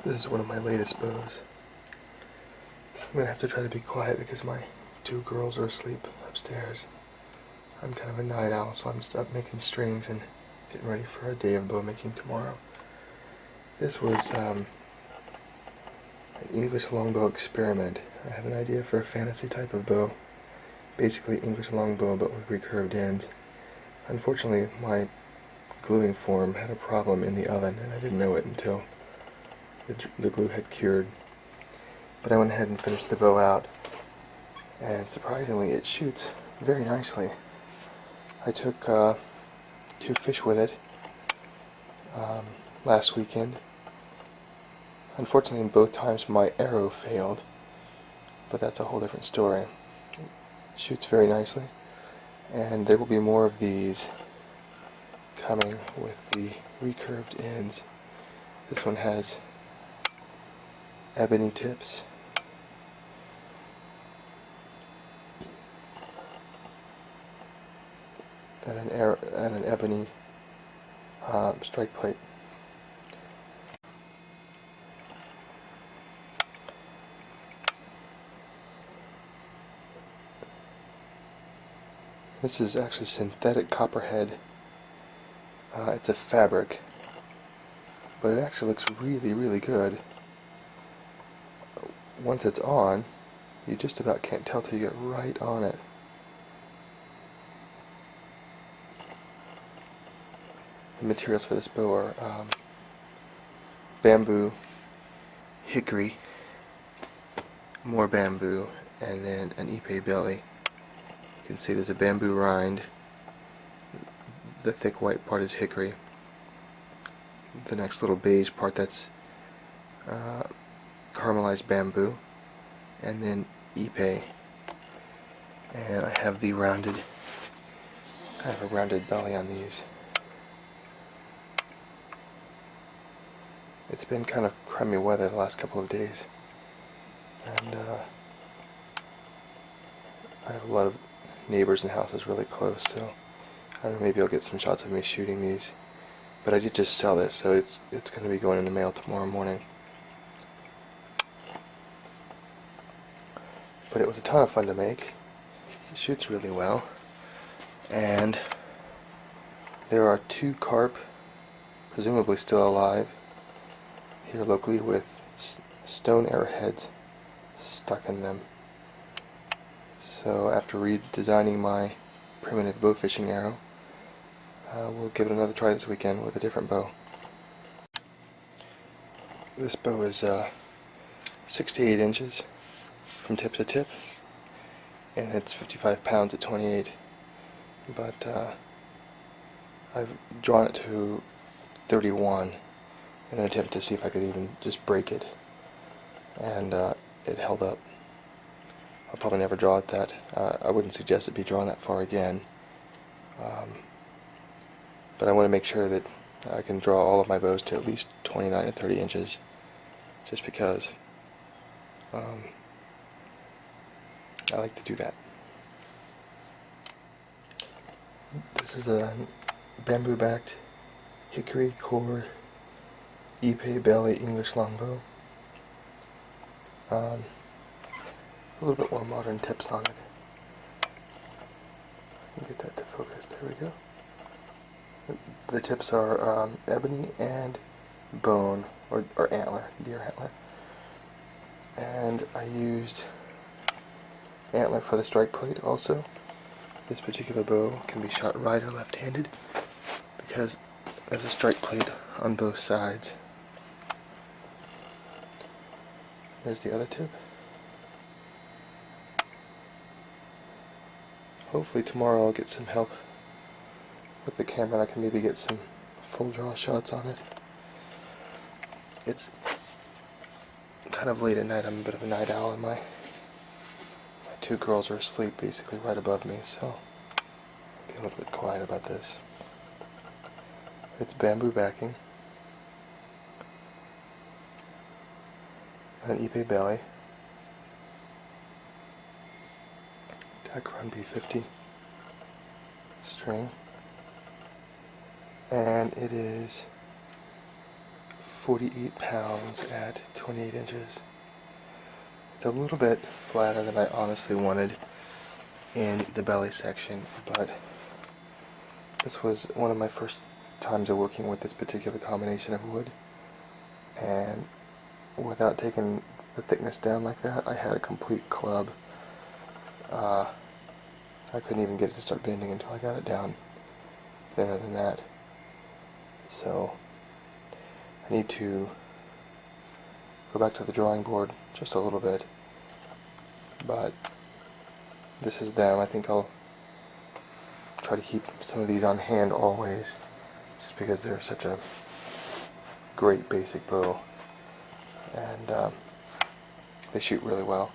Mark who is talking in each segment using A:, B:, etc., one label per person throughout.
A: This is one of my latest bows. I'm gonna have to try to be quiet because my two girls are asleep upstairs. I'm kind of a night owl, so I'm just up making strings and getting ready for a day of bow making tomorrow. This was an English longbow experiment. I have an idea for a fantasy type of bow. Basically English longbow but with recurved ends. Unfortunately, my gluing form had a problem in the oven and I didn't know it until the glue had cured. But I went ahead and finished the bow out, and surprisingly it shoots very nicely. I took 2 fish with it last weekend. Unfortunately, both times my arrow failed, but that's a whole different story. It shoots very nicely, and there will be more of these coming with the recurved ends. This one has ebony tips. And an ebony strike plate. This is actually synthetic copperhead. It's a fabric, but it actually looks really, really good. Once it's on, you just about can't tell till you get right on it. The materials for this bow are bamboo, hickory, more bamboo, and then an ipe belly. You can see there's a bamboo rind. The thick white part is hickory. The next little beige part, that's caramelized bamboo, and then ipe. And I have a rounded belly on these. It's been kind of crummy weather the last couple of days, and I have a lot of neighbors and houses really close, so I don't know, maybe I'll get some shots of me shooting these. But I did just sell this, so it's going to be going in the mail tomorrow morning. But it was a ton of fun to make. It shoots really well, and there are 2 carp, presumably still alive, here locally with stone arrowheads stuck in them. So after redesigning my primitive bow fishing arrow, we'll give it another try this weekend with a different bow. This bow is 6 to 8 inches from tip to tip, and it's 55 pounds at 28, but I've drawn it to 31 in an attempt to see if I could even just break it, and it held up. I'll probably never draw it that. I wouldn't suggest it be drawn that far again, but I want to make sure that I can draw all of my bows to at least 29 to 30 inches, just because I like to do that. This is a bamboo-backed hickory core ipe belly English longbow. A little bit more modern tips on it. I can get that to focus. There we go. The tips are ebony and bone, or antler, deer antler. And I used antler for the strike plate also. This particular bow can be shot right or left-handed because there's a strike plate on both sides. There's the other tip. Hopefully tomorrow I'll get some help with the camera and I can maybe get some full draw shots on it. It's kind of late at night. I'm a bit of a night owl, and my 2 girls are asleep basically right above me, so I'll be a little bit quiet about this. It's bamboo backing, and an ipe belly, Dacron B50 string, and it is 48 pounds at 28 inches. It's a little bit flatter than I honestly wanted in the belly section, but this was one of my first times of working with this particular combination of wood, and without taking the thickness down like that, I had a complete club. I couldn't even get it to start bending until I got it down thinner than that. So I need to go back to the drawing board just a little bit, but this is them. I think I'll try to keep some of these on hand always, just because they're such a great basic bow, and they shoot really well.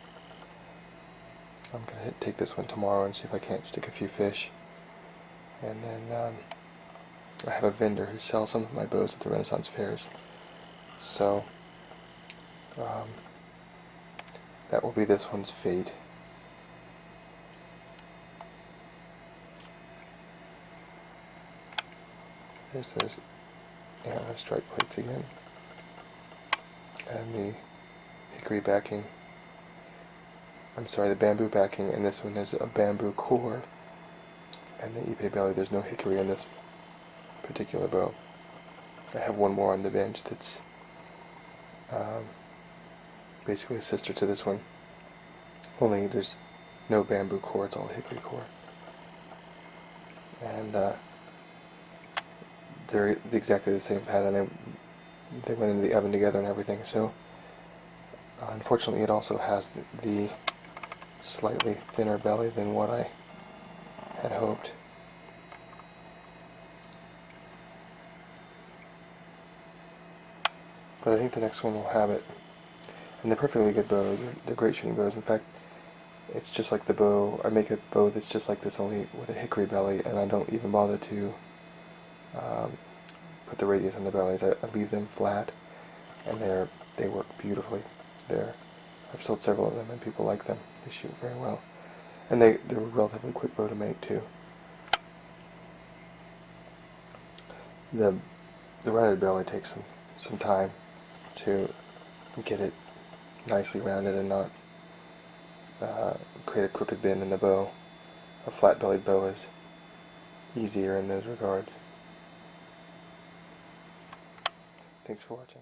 A: I'm going to take this one tomorrow and see if I can't stick a few fish. And then I have a vendor who sells some of my bows at the Renaissance fairs. So that will be this one's fate. There's those antler strike plates again. And the hickory backing. I'm sorry, the bamboo backing, and this one is a bamboo core. And the Ipe belly, there's no hickory in this particular bow. I have one more on the bench that's basically a sister to this one. Only there's no bamboo core, it's all hickory core. And they're exactly the same pattern. They went into the oven together and everything, so unfortunately it also has the slightly thinner belly than what I had hoped. But I think the next one will have it. And they're perfectly good bows. They're great shooting bows. In fact, it's just like the bow. I make a bow that's just like this, only with a hickory belly, and I don't even bother to put the radius on the bellies. I leave them flat, and they work beautifully. I've sold several of them, and people like them. They shoot very well. And they're a relatively quick bow to make, too. The rounded belly takes some time to get it nicely rounded and not create a crooked bend in the bow. A flat-bellied bow is easier in those regards. Thanks for watching.